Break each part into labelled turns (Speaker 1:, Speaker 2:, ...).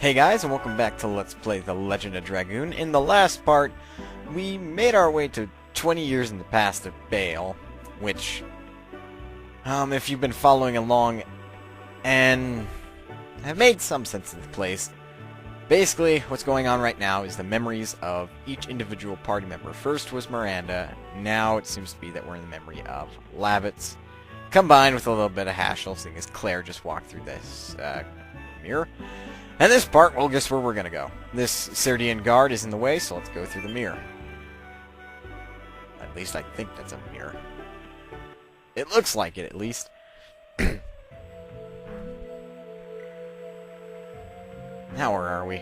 Speaker 1: Hey guys, and welcome back to Let's Play The Legend of Dragoon. In the last part, we made our way to 20 years in the past of Bale, which, if you've been following along and have made some sense of the place, basically what's going on right now is the memories of each individual party member. First was Miranda, now it seems to be that we're in the memory of Lavitz, combined with a little bit of Haschel, seeing as Claire just walked through this mirror. And this part, well, guess where we're gonna go. This Serdian guard is in the way, so let's go through the mirror. At least I think that's a mirror. It looks like it, at least. Now where are we?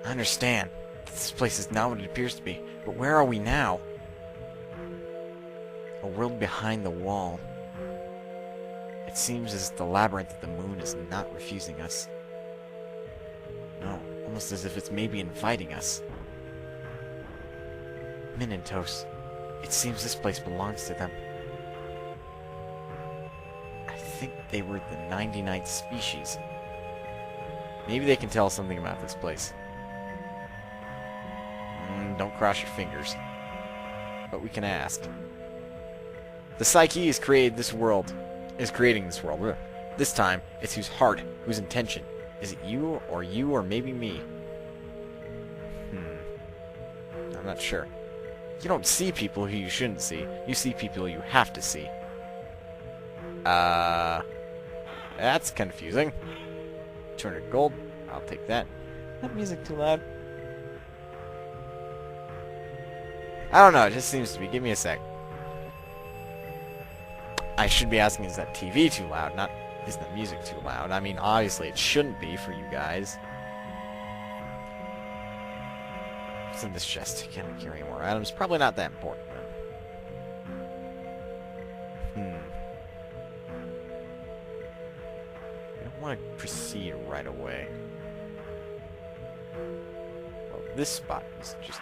Speaker 1: I understand. This place is not what it appears to be. But where are we now? A world behind the wall. It seems as the labyrinth of the moon is not refusing us. No, almost as if it's maybe inviting us. Minentos. It seems this place belongs to them. I think they were the 99th species. Maybe they can tell us something about this place. Don't cross your fingers. But we can ask. The Psyche has created this world. Is creating this world. This time, it's whose heart, whose intention. Is it you, or maybe me? I'm not sure. You don't see people who you shouldn't see. You see people you have to see. That's confusing. 200 gold. I'll take that. Is that music too loud? I don't know, it just seems to be. Give me a sec. I should be asking, is that TV too loud? Not, is the music too loud? I mean, obviously it shouldn't be for you guys. What's in this chest? Can't carry any more items. Probably not that important, then. I don't want to proceed right away. Well, this spot is just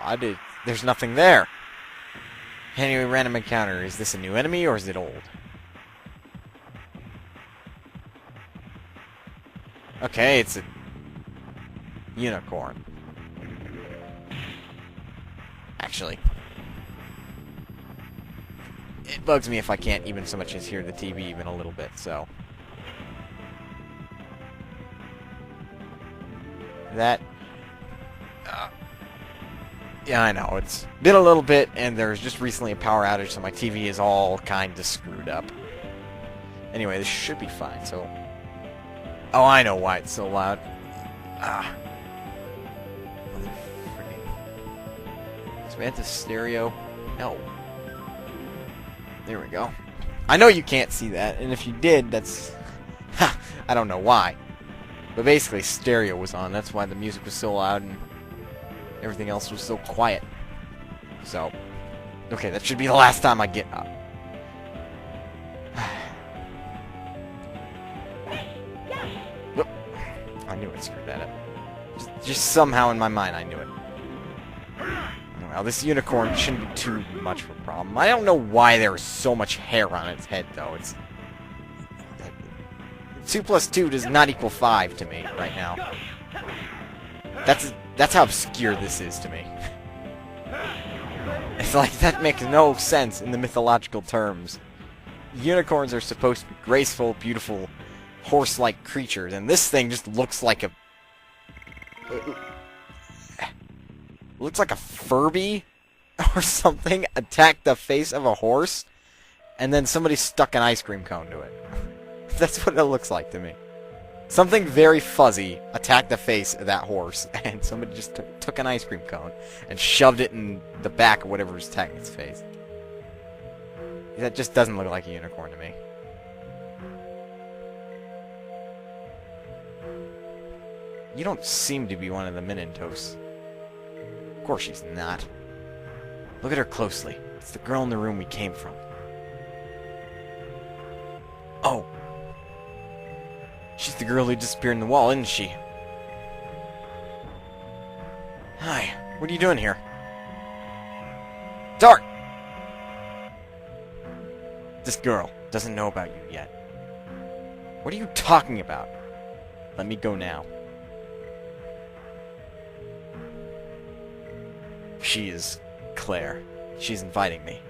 Speaker 1: odd. There's nothing there. Anyway, random encounter. Is this a new enemy, or is it old? Okay, it's a unicorn. Actually, it bugs me if I can't even so much as hear the TV even a little bit, so. That... yeah, I know, it's been a little bit, and there's just recently a power outage, so my TV is all kind of screwed up. Anyway, this should be fine, so... Oh, I know why it's so loud. So we had the stereo. No. There we go. I know you can't see that, and if you did, that's... Ha! I don't know why. But basically, stereo was on, that's why the music was so loud, and... everything else was so quiet. So, okay, that should be the last time I get up. Whoop. I knew I screwed that up. Just somehow in my mind, I knew it. Well, this unicorn shouldn't be too much of a problem. I don't know why there is so much hair on its head, though. It's... 2 plus 2 does not equal 5 to me right now. That's how obscure this is to me. It's like, that makes no sense in the mythological terms. Unicorns are supposed to be graceful, beautiful, horse-like creatures, and this thing just looks like a... looks like a Furby or something attacked the face of a horse, and then somebody stuck an ice cream cone to it. That's what it looks like to me. Something very fuzzy attacked the face of that horse, and somebody just took an ice cream cone and shoved it in the back of whatever was attacking its face. That just doesn't look like a unicorn to me. You don't seem to be one of the Minentos. Of course she's not. Look at her closely. It's the girl in the room we came from. Oh. She's the girl who disappeared in the wall, isn't she? Hi, what are you doing here? Dart! This girl doesn't know about you yet. What are you talking about? Let me go now. She is Claire. She's inviting me.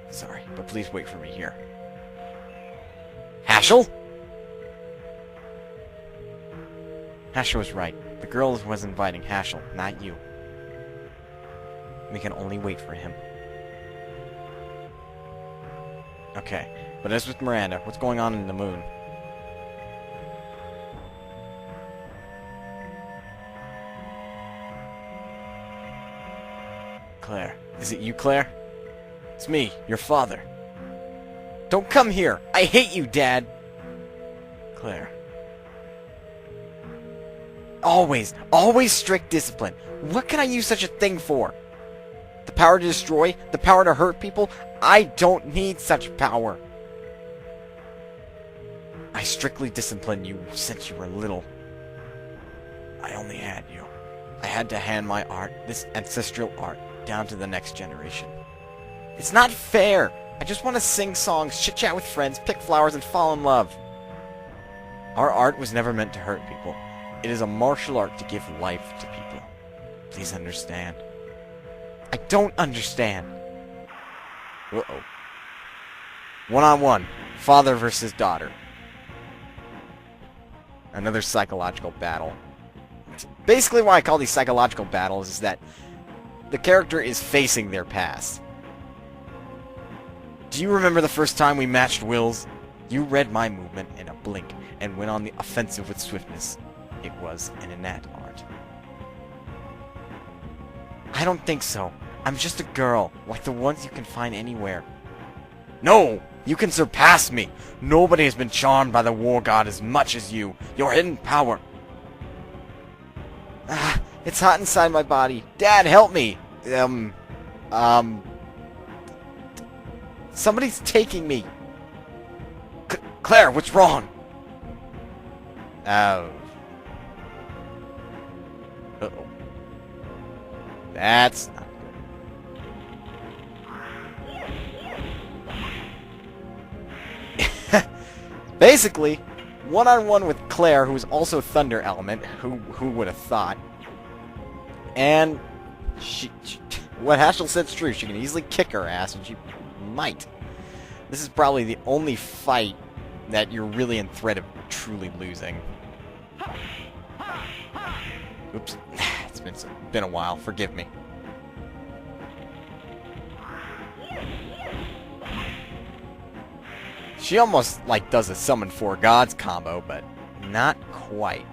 Speaker 1: Sorry, but please wait for me here. Haschel? Haschel was right. The girl was inviting Haschel, not you. We can only wait for him. Okay, but as with Miranda, what's going on in the moon? Claire. Is it you, Claire? It's me, your father. Don't come here! I hate you, Dad! Claire. Always strict discipline. What can I use such a thing for? The power to destroy? The power to hurt people? I don't need such power. I strictly disciplined you since you were little. I only had you. I had to hand my art, this ancestral art, down to the next generation. It's not fair! I just want to sing songs, chit-chat with friends, pick flowers, and fall in love. Our art was never meant to hurt people. It is a martial art to give life to people. Please understand. I don't understand. Uh-oh. One-on-one. Father versus daughter. Another psychological battle. Basically why I call these psychological battles is that the character is facing their past. Do you remember the first time we matched wills? You read my movement in a blink and went on the offensive with swiftness. It was an innate art. I don't think so. I'm just a girl, like the ones you can find anywhere. No! You can surpass me! Nobody has been charmed by the war god as much as you. Your hidden power. Ah, it's hot inside my body. Dad, help me! Somebody's taking me. Claire, what's wrong? Oh. Uh-oh. That's not good. Basically, one-on-one with Claire, who is also Thunder Element. Who would have thought? And what Haschel said's true. She can easily kick her ass, and she might. This is probably the only fight that you're really in threat of truly losing. Oops. It's been a while. Forgive me. She almost, like, does a Summon 4 Gods combo, but not quite.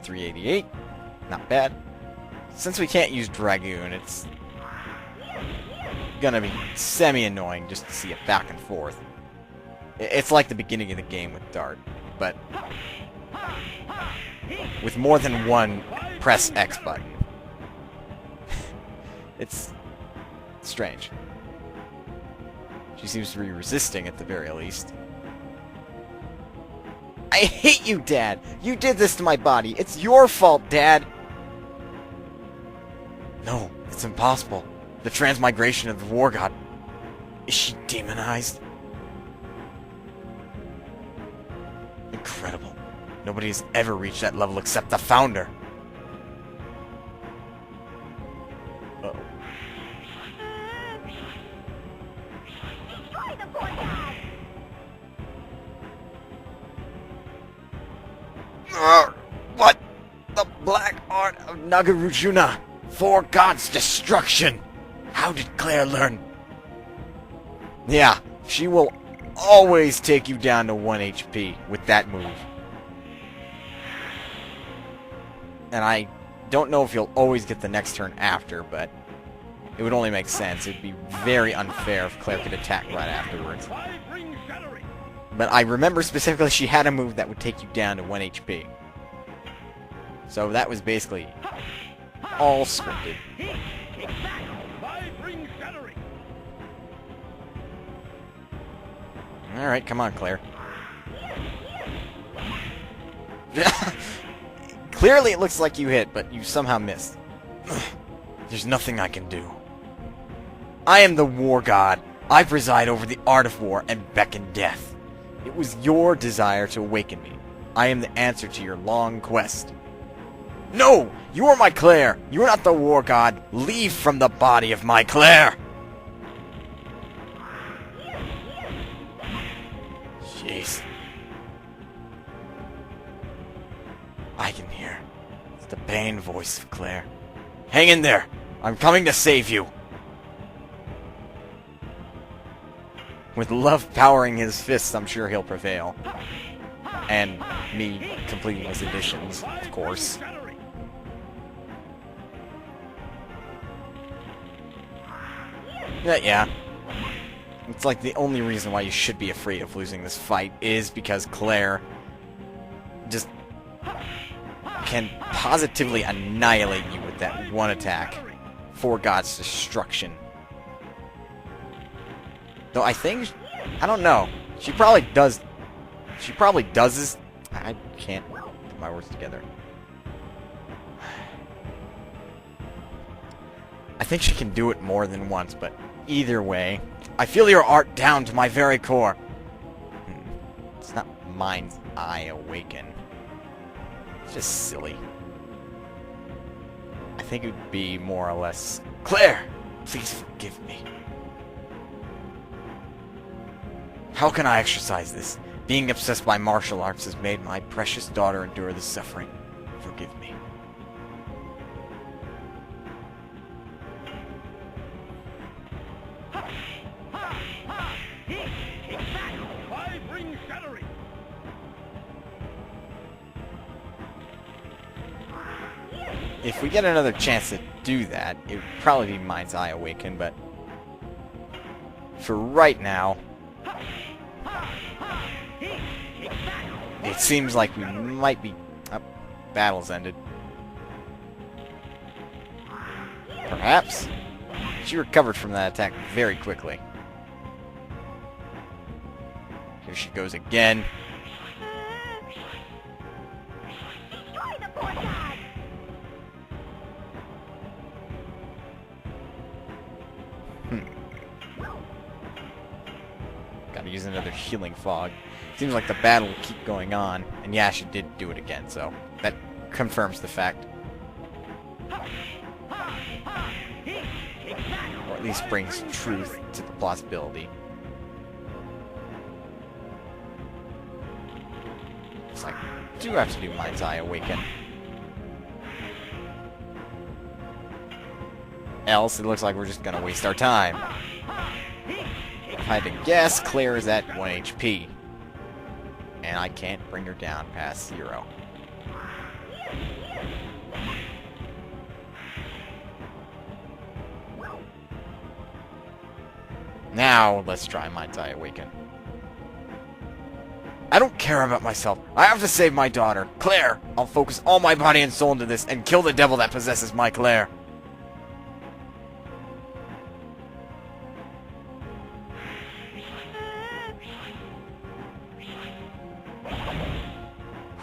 Speaker 1: 388. Not bad. Since we can't use Dragoon, it's gonna be semi-annoying just to see it back and forth. It's like the beginning of the game with Dart, but with more than one press X button. It's strange. She seems to be resisting at the very least. I hate you, Dad! You did this to my body! It's your fault, Dad! No, it's impossible. The transmigration of the War God. Is she demonized? Incredible. Nobody has ever reached that level except the Founder. Uh-oh.
Speaker 2: Destroy the poor guy!
Speaker 1: What? The black art of Nagarjuna. 4 gods' destruction. How did Claire learn? Yeah, she will always take you down to 1 HP with that move. And I don't know if you'll always get the next turn after, but it would only make sense. It would be very unfair if Claire could attack right afterwards. But I remember specifically she had a move that would take you down to 1 HP. So that was basically all scripted. Alright, come on, Claire. Clearly it looks like you hit, but you somehow missed. There's nothing I can do. I am the war god. I preside over the art of war and beckon death. It was your desire to awaken me. I am the answer to your long quest. No! You are my Claire! You are not the war god! Leave from the body of my Claire! Jeez. I can hear. It's the pain voice of Claire. Hang in there! I'm coming to save you! With love powering his fists, I'm sure he'll prevail. And me completing his additions, of course. Yeah. It's like the only reason why you should be afraid of losing this fight is because Claire just can positively annihilate you with that one attack for God's destruction. Though I don't know. She probably does this. I can't put my words together. I think she can do it more than once, but either way, I feel your art down to my very core. It's not mind's eye awaken. It's just silly. I think it would be more or less, Claire, please forgive me. How can I exercise this? Being obsessed by martial arts has made my precious daughter endure this suffering. Forgive me. If we get another chance to do that, it would probably be Mind's Eye Awaken, but for right now, it seems like we might be... Oh, battle's ended. Perhaps? She recovered from that attack very quickly. Here she goes again. Gotta use another healing fog. Seems like the battle will keep going on. And yeah, she did do it again, so that confirms the fact. Or at least brings truth to the plausibility. It's like, do have to do Mind's Eye Awaken. Else, it looks like we're just gonna waste our time. If I had to guess, Claire is at 1 HP. And I can't bring her down past 0. Now, let's try Mind's Eye Awaken. I don't care about myself. I have to save my daughter. Claire! I'll focus all my body and soul into this and kill the devil that possesses my Claire.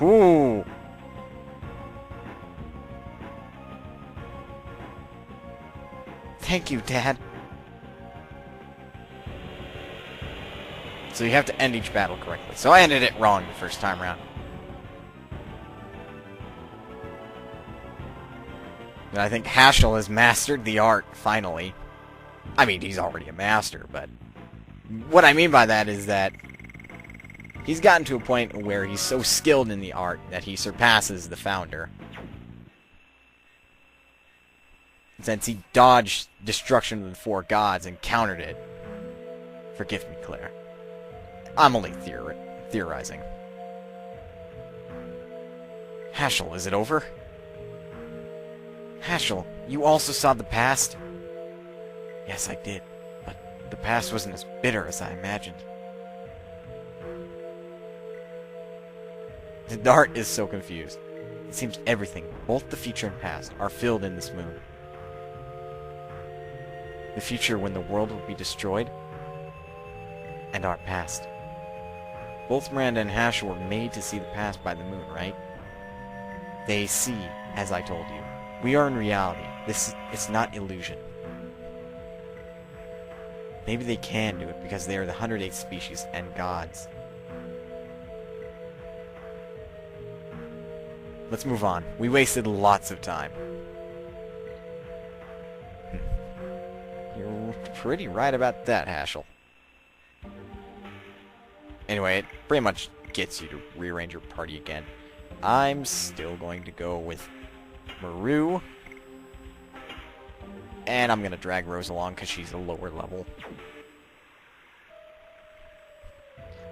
Speaker 1: Ooh. Thank you, Dad. So you have to end each battle correctly. So I ended it wrong the first time around. And I think Haschel has mastered the art, finally. I mean, he's already a master, but... what I mean by that is that he's gotten to a point where he's so skilled in the art that he surpasses the founder. Since he dodged destruction of the 4 gods and countered it. Forgive me, Claire. I'm only theorizing. Haschel, is it over? Haschel, you also saw the past? Yes, I did. But the past wasn't as bitter as I imagined. The Dart is so confused. It seems everything, both the future and past, are filled in this moon. The future when the world will be destroyed, and our past. Both Miranda and Haschel were made to see the past by the moon, right? They see, as I told you. We are in reality. It's not illusion. maybe they can do it because they are the 108th species and gods. Let's move on. We wasted lots of time. You're pretty right about that, Haschel. Anyway, it pretty much gets you to rearrange your party again. I'm still going to go with Maru. And I'm going to drag Rose along because she's a lower level.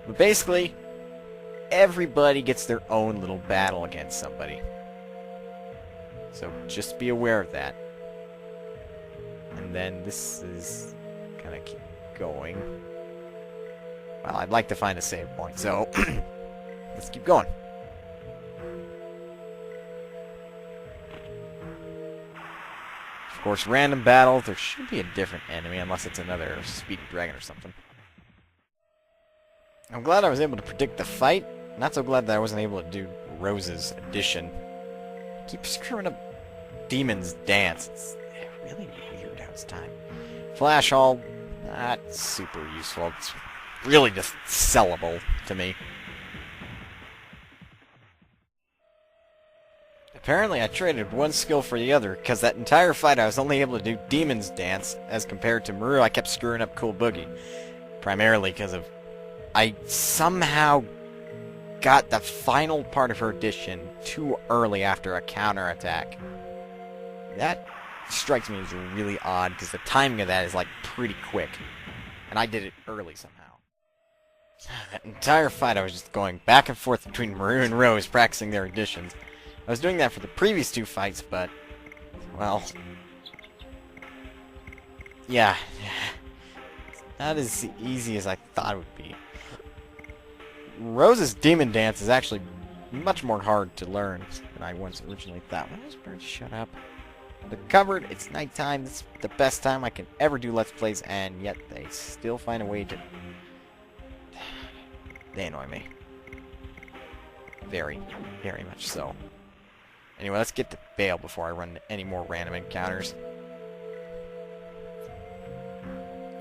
Speaker 1: But basically, everybody gets their own little battle against somebody. So just be aware of that. And then this is gonna keep going. Well, I'd like to find a save point, so let's keep going. Of course, random battles. There should be a different enemy, unless it's another speedy dragon or something. I'm glad I was able to predict the fight. Not so glad that I wasn't able to do Rose's addition. Keep screwing up Demon's Dance. It's really weird how it's timed. Flash Hall, not super useful. It's really just sellable to me. Apparently I traded one skill for the other, because that entire fight I was only able to do Demon's Dance, as compared to Maru I kept screwing up Cool Boogie. Primarily because of I somehow got the final part of her addition too early after a counterattack. That strikes me as really odd, because the timing of that is like pretty quick. And I did it early somehow. That entire fight I was just going back and forth between Maru and Rose practicing their additions. I was doing that for the previous two fights, but, well, yeah, it's not as easy as I thought it would be. Rose's Demon Dance is actually much more hard to learn than I once originally thought. Why does bird shut up? They're covered, it's nighttime, this is the best time I can ever do Let's Plays, and yet they still find a way to... They annoy me. Very, very much so. Anyway, let's get to Bale before I run into any more random encounters.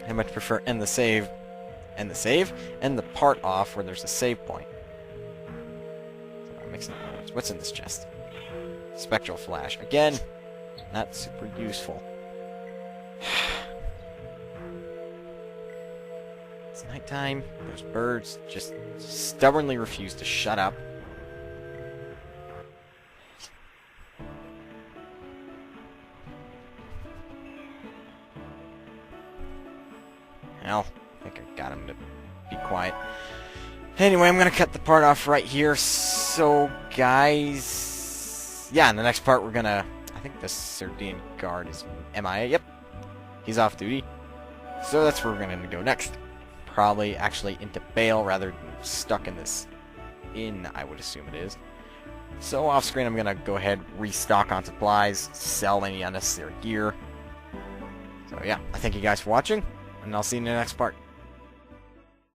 Speaker 1: I much prefer end the part off where there's a save point. So I'm mixing up words. What's in this chest? Spectral Flash. Again, not super useful. It's nighttime. Those birds just stubbornly refuse to shut up. Well, I think I got him to be quiet. Anyway, I'm going to cut the part off right here. So, guys... Yeah, in the next part we're going to... I think the Sardian guard is MIA. Yep. He's off duty. So that's where we're going to go next. Probably actually into Bale rather than stuck in this inn, I would assume it is. So off screen I'm going to go ahead, restock on supplies, sell any unnecessary gear. So yeah, I thank you guys for watching, and I'll see you in the next part.